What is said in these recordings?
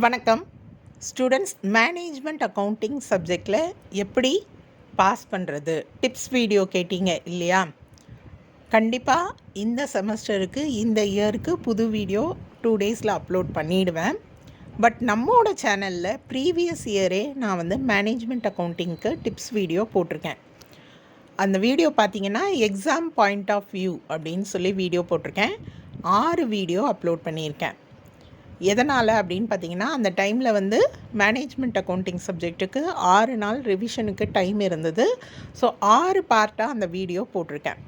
வணக்கம் students. Management accounting சப்ஜெக்டில் எப்படி பாஸ் பண்ணுறது டிப்ஸ் வீடியோ கேட்டீங்க இல்லையா? கண்டிப்பாக இந்த செமஸ்டருக்கு இந்த இயருக்கு புது வீடியோ 2 டேஸில் அப்லோட் பண்ணிவிடுவேன். பட் நம்மளோட சேனலில் ப்ரீவியஸ் இயரே நான் மேனேஜ்மெண்ட் அக்கௌண்டிங்க்கு டிப்ஸ் வீடியோ போட்டிருக்கேன். அந்த வீடியோ பார்த்திங்கன்னா எக்ஸாம் பாயிண்ட் ஆஃப் வியூ அப்படின்னு சொல்லி வீடியோ போட்டிருக்கேன். 6 வீடியோ அப்லோட் பண்ணியிருக்கேன். எதனால் அப்படின்னு பார்த்தீங்கன்னா, அந்த டைமில் மேனேஜ்மெண்ட் அக்கௌண்டிங் சப்ஜெக்ட்டுக்கு 6 நாள் ரிவிஷனுக்கு டைம் இருந்தது. ஸோ 6 பார்ட்டாக அந்த வீடியோ போட்டிருக்கேன்.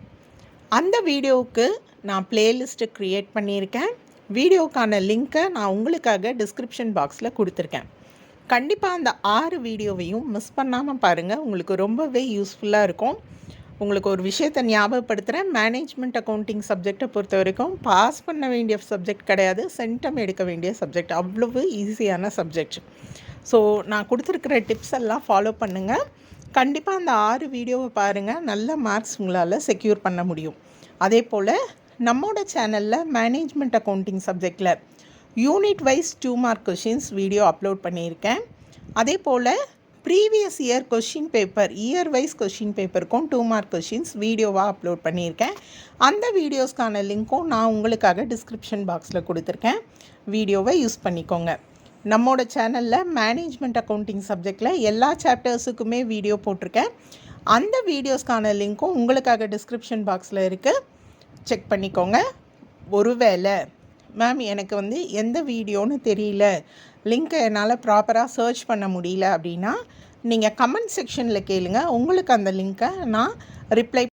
அந்த வீடியோவுக்கு நான் ப்ளேலிஸ்ட்டு க்ரியேட் பண்ணியிருக்கேன். வீடியோக்கான லிங்க்கை நான் உங்களுக்காக டிஸ்கிரிப்ஷன் பாக்ஸில் கொடுத்துருக்கேன். கண்டிப்பாக அந்த 6 வீடியோவையும் மிஸ் பண்ணாமல் பாருங்கள். உங்களுக்கு ரொம்பவே யூஸ்ஃபுல்லாக இருக்கும். உங்களுக்கு ஒரு விஷயத்தை ஞாபகப்படுத்துகிறேன். மேனேஜ்மெண்ட் அக்கௌண்டிங் சப்ஜெக்டை பொறுத்த வரைக்கும் பாஸ் பண்ண வேண்டிய சப்ஜெக்ட் கிடையாது, சென்டம் எடுக்க வேண்டிய சப்ஜெக்ட். அவ்வளவு ஈஸியான சப்ஜெக்ட். ஸோ நான் கொடுத்துருக்கிற டிப்ஸ் எல்லாம் ஃபாலோ பண்ணுங்கள். கண்டிப்பாக அந்த 6 வீடியோவை பாருங்கள். நல்ல மார்க்ஸ் உங்களால் செக்யூர் பண்ண முடியும். அதே போல் நம்மளோட சேனலில் மேனேஜ்மெண்ட் அக்கௌண்டிங் சப்ஜெக்டில் unit wise 2 mark questions video upload பண்ணியிருக்கேன். அதே போல் previous year question paper, year wise question பேப்பருக்கும் 2 மார்க் கொஷின்ஸ் வீடியோவாக அப்லோட் பண்ணியிருக்கேன். அந்த வீடியோஸ்க்கான லிங்க்கும் நான் உங்களுக்காக டிஸ்கிரிப்ஷன் பாக்ஸில் கொடுத்துருக்கேன். வீடியோவை யூஸ் பண்ணிக்கோங்க. நம்மளோட சேனலில் மேனேஜ்மெண்ட் அக்கௌண்டிங் சப்ஜெக்டில் எல்லா சாப்டர்ஸுக்குமே வீடியோ போட்டிருக்கேன். அந்த வீடியோஸ்க்கான லிங்க்கும் உங்களுக்காக டிஸ்கிரிப்ஷன் பாக்ஸில் இருக்குது. செக் பண்ணிக்கோங்க. ஒருவேளை மேம் எனக்கு எந்த வீடியோன்னு தெரியல, லிங்க்கை என்னால் ப்ராப்பராக சர்ச் பண்ண முடியல அப்படின்னா நீங்கள் கமெண்ட் செக்ஷனில் கேளுங்க. உங்களுக்கு அந்த லிங்க்கை நான் ரிப்ளை